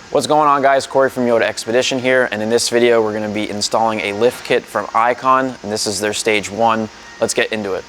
What's going on, guys? Corey from Yoda Expedition here, and in this video we're going to be installing a lift kit from Icon, and this is their stage 1. Let's get into it.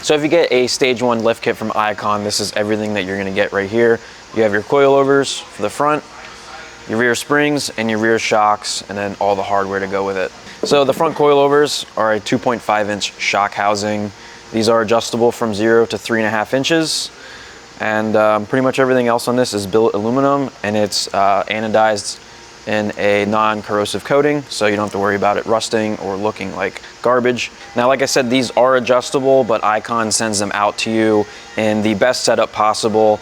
So if you get a stage 1 lift kit from Icon, this is everything that you're gonna get right here. You have your coilovers for the front, your rear springs, and your rear shocks, and then all the hardware to go with it. So the front coilovers are a 2.5-inch shock housing. These are adjustable from 0 to 3.5 inches. And pretty much everything else on this is billet aluminum, and it's anodized in a non-corrosive coating, so you don't have to worry about it rusting or looking like garbage. Now, like I said, these are adjustable, but Icon sends them out to you in the best setup possible.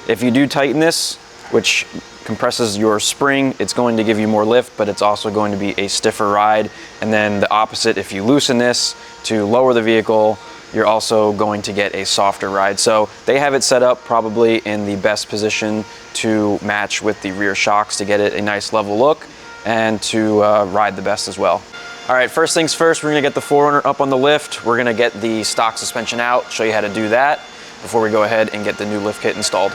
If you do tighten this, which compresses your spring, it's going to give you more lift, but it's also going to be a stiffer ride. And then the opposite, if you loosen this to lower the vehicle, you're also going to get a softer ride. So they have it set up probably in the best position to match with the rear shocks to get it a nice level look and to ride the best as well. All right, first things first, we're gonna get the 4Runner up on the lift. We're gonna get the stock suspension out, show you how to do that before we go ahead and get the new lift kit installed.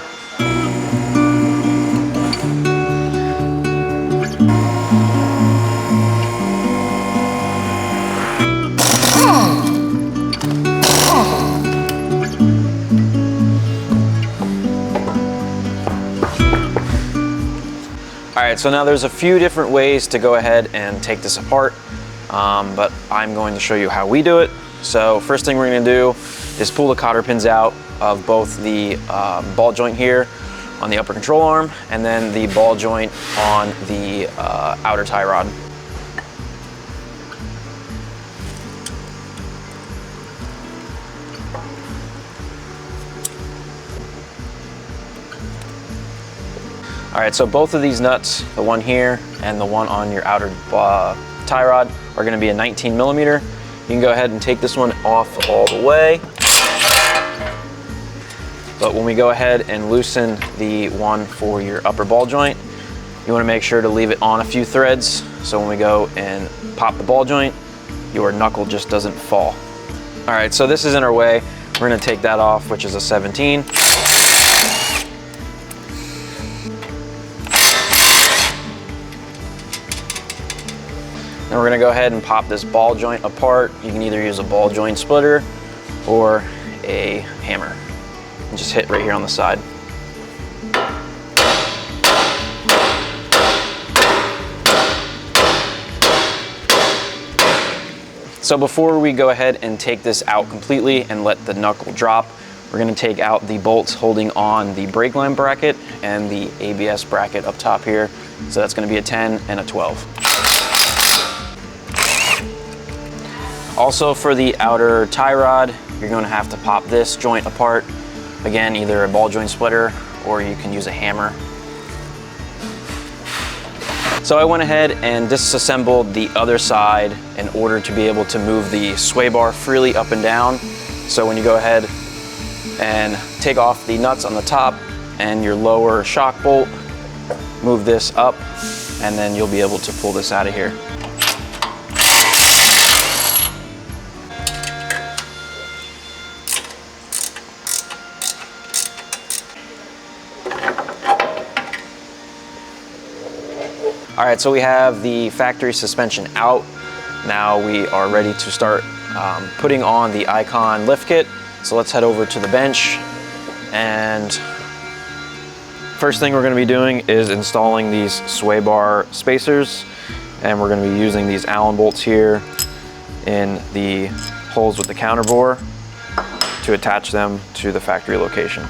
All right, so now there's a few different ways to go ahead and take this apart, but I'm going to show you how we do it. So first thing we're gonna do is pull the cotter pins out of both the ball joint here on the upper control arm, and then the ball joint on the outer tie rod. All right, so both of these nuts, the one here and the one on your outer tie rod, are gonna be a 19 millimeter. You can go ahead and take this one off all the way. But when we go ahead and loosen the one for your upper ball joint, you wanna make sure to leave it on a few threads, so when we go and pop the ball joint, your knuckle just doesn't fall. All right, so this is in our way. We're gonna take that off, which is a 17. And we're gonna go ahead and pop this ball joint apart. You can either use a ball joint splitter or a hammer. And just hit right here on the side. So before we go ahead and take this out completely and let the knuckle drop, we're gonna take out the bolts holding on the brake line bracket and the ABS bracket up top here. So that's gonna be a 10 and a 12. Also, for the outer tie rod, you're going to have to pop this joint apart. Again, either a ball joint splitter or you can use a hammer. So I went ahead and disassembled the other side in order to be able to move the sway bar freely up and down. So when you go ahead and take off the nuts on the top and your lower shock bolt, move this up, and then you'll be able to pull this out of here. All right, so we have the factory suspension out. Now we are ready to start putting on the Icon lift kit. So let's head over to the bench. And first thing we're gonna be doing is installing these sway bar spacers. And we're gonna be using these Allen bolts here in the holes with the counter bore to attach them to the factory location.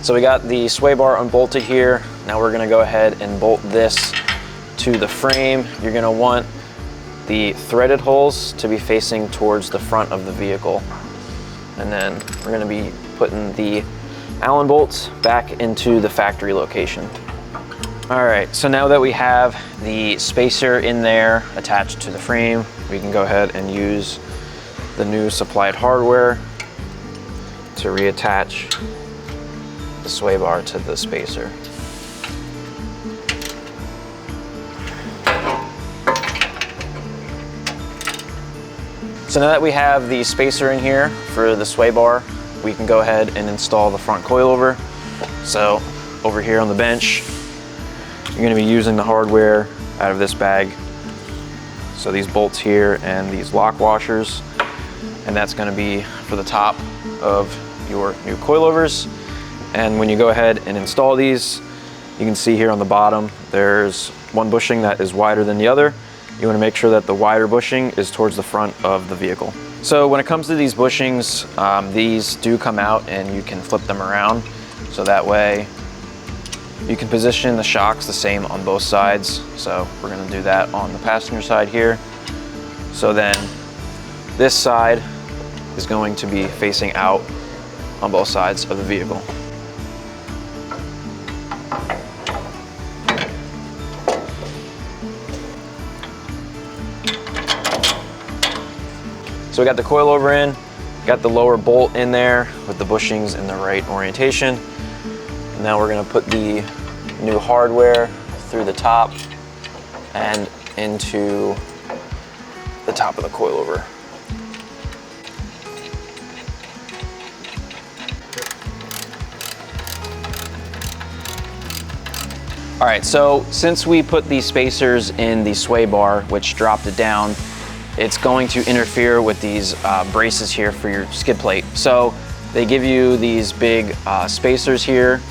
So we got the sway bar unbolted here. Now we're gonna go ahead and bolt this to the frame. You're gonna want the threaded holes to be facing towards the front of the vehicle. And then we're gonna be putting the Allen bolts back into the factory location. All right, so now that we have the spacer in there attached to the frame, we can go ahead and use the new supplied hardware to reattach the sway bar to the spacer. So now that we have the spacer in here for the sway bar, we can go ahead and install the front coilover. So over here on the bench, you're going to be using the hardware out of this bag. So these bolts here and these lock washers, and that's going to be for the top of your new coilovers. And when you go ahead and install these, you can see here on the bottom, there's one bushing that is wider than the other. You want to make sure that the wider bushing is towards the front of the vehicle. So when it comes to these bushings, these do come out and you can flip them around. So that way you can position the shocks the same on both sides. So we're going to do that on the passenger side here. So then this side is going to be facing out on both sides of the vehicle. So we got the coilover in, got the lower bolt in there with the bushings in the right orientation. And now we're gonna put the new hardware through the top and into the top of the coilover. All right, so since we put these spacers in the sway bar, which dropped it down, it's going to interfere with these braces here for your skid plate. So they give you these big spacers here,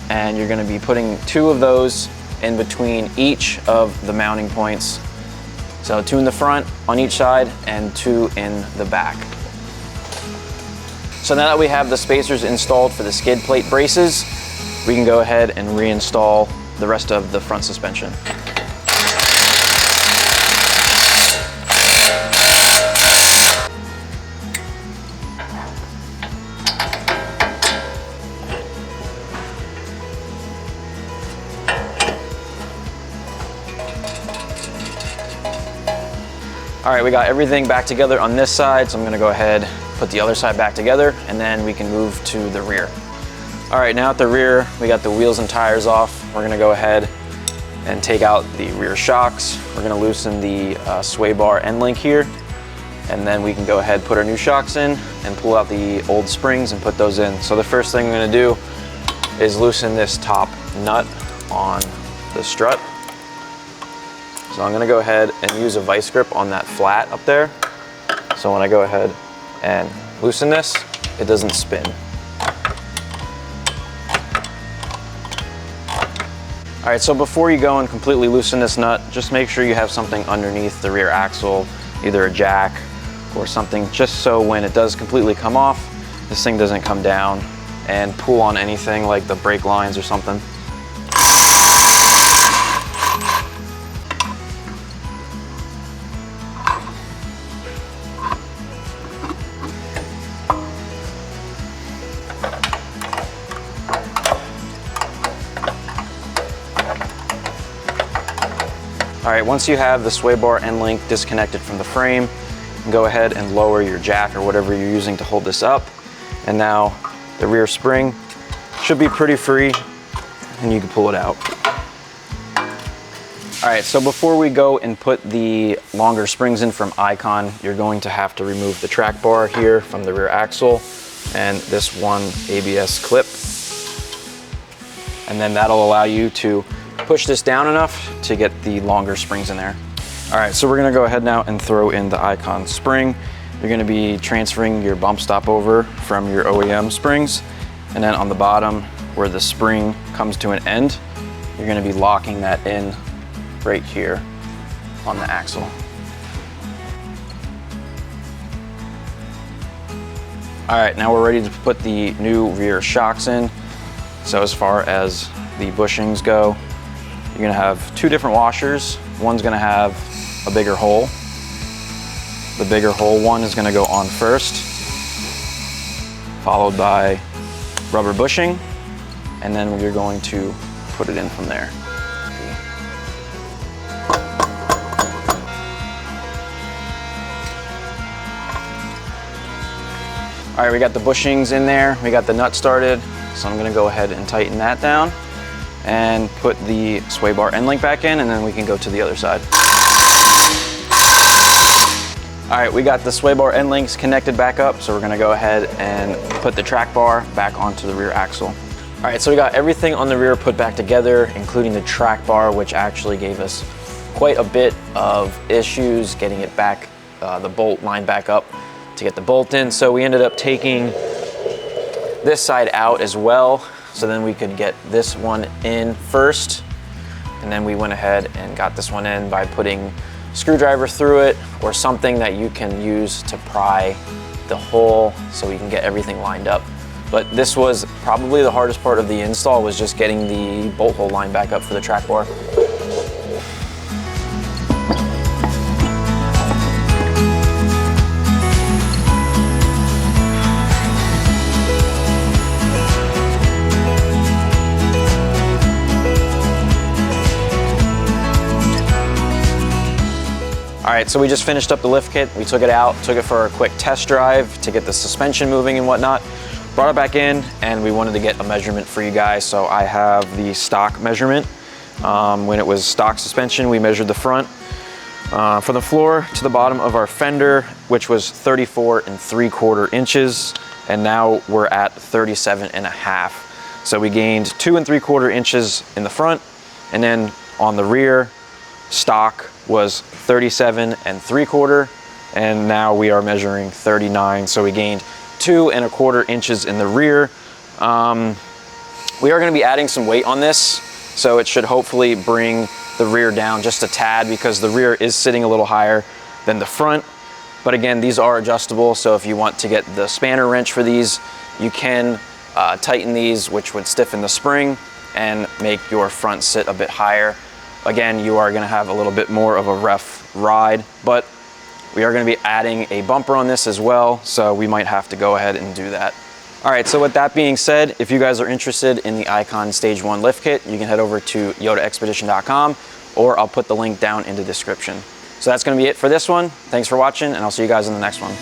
and you're gonna be putting 2 of those in between each of the mounting points. So 2 in the front on each side and 2 in the back. So now that we have the spacers installed for the skid plate braces, we can go ahead and reinstall the rest of the front suspension. All right, we got everything back together on this side, so I'm gonna go ahead, put the other side back together, and then we can move to the rear. All right, now at the rear, we got the wheels and tires off. We're gonna go ahead and take out the rear shocks. We're gonna loosen the sway bar end link here, and then we can go ahead, put our new shocks in, and pull out the old springs and put those in. So the first thing I'm gonna do is loosen this top nut on the strut. So I'm gonna go ahead and use a vice grip on that flat up there. So when I go ahead and loosen this, it doesn't spin. All right, so before you go and completely loosen this nut, just make sure you have something underneath the rear axle, either a jack or something, just so when it does completely come off, this thing doesn't come down and pull on anything like the brake lines or something. All right, once you have the sway bar end link disconnected from the frame, you can go ahead and lower your jack or whatever you're using to hold this up. And now the rear spring should be pretty free and you can pull it out. All right, so before we go and put the longer springs in from Icon, you're going to have to remove the track bar here from the rear axle and this one ABS clip. And then that'll allow you to push this down enough to get the longer springs in there. All right, so we're gonna go ahead now and throw in the Icon spring. You're gonna be transferring your bump stop over from your OEM springs, and then on the bottom where the spring comes to an end, you're gonna be locking that in right here on the axle. All right, now we're ready to put the new rear shocks in. So as far as the bushings go, you're gonna have 2 different washers. One's gonna have a bigger hole. The bigger hole one is gonna go on first, followed by rubber bushing, and then we're going to put it in from there. All right, we got the bushings in there, we got the nut started, so I'm gonna go ahead and tighten that down and put the sway bar end link back in, and then we can go to the other side. All right, we got the sway bar end links connected back up, so we're gonna go ahead and put the track bar back onto the rear axle. All right, so we got everything on the rear put back together, including the track bar, which actually gave us quite a bit of issues getting it back, the bolt line back up to get the bolt in. So we ended up taking this side out as well, so then we could get this one in first. And then we went ahead and got this one in by putting a screwdriver through it or something that you can use to pry the hole so we can get everything lined up. But this was probably the hardest part of the install, was just getting the bolt hole line back up for the track bar. All right, so we just finished up the lift kit. We took it out, took it for a quick test drive to get the suspension moving and whatnot. Brought it back in, and we wanted to get a measurement for you guys. So I have the stock measurement. When it was stock suspension, we measured the front from the floor to the bottom of our fender, which was 34.75 inches, and now we're at 37.5. So we gained 2.75 inches in the front, and then on the rear, stock was 37.75, and now we are measuring 39. So we gained 2.25 inches in the rear. We are going to be adding some weight on this, so it should hopefully bring the rear down just a tad, because the rear is sitting a little higher than the front. But again, these are adjustable, so if you want to get the spanner wrench for these, you can tighten these, which would stiffen the spring and make your front sit a bit higher. Again, you are gonna have a little bit more of a rough ride, but we are gonna be adding a bumper on this as well, so we might have to go ahead and do that. All right, so with that being said, if you guys are interested in the Icon Stage 1 lift kit, you can head over to yodaexpedition.com, or I'll put the link down in the description. So that's gonna be it for this one. Thanks for watching, and I'll see you guys in the next one.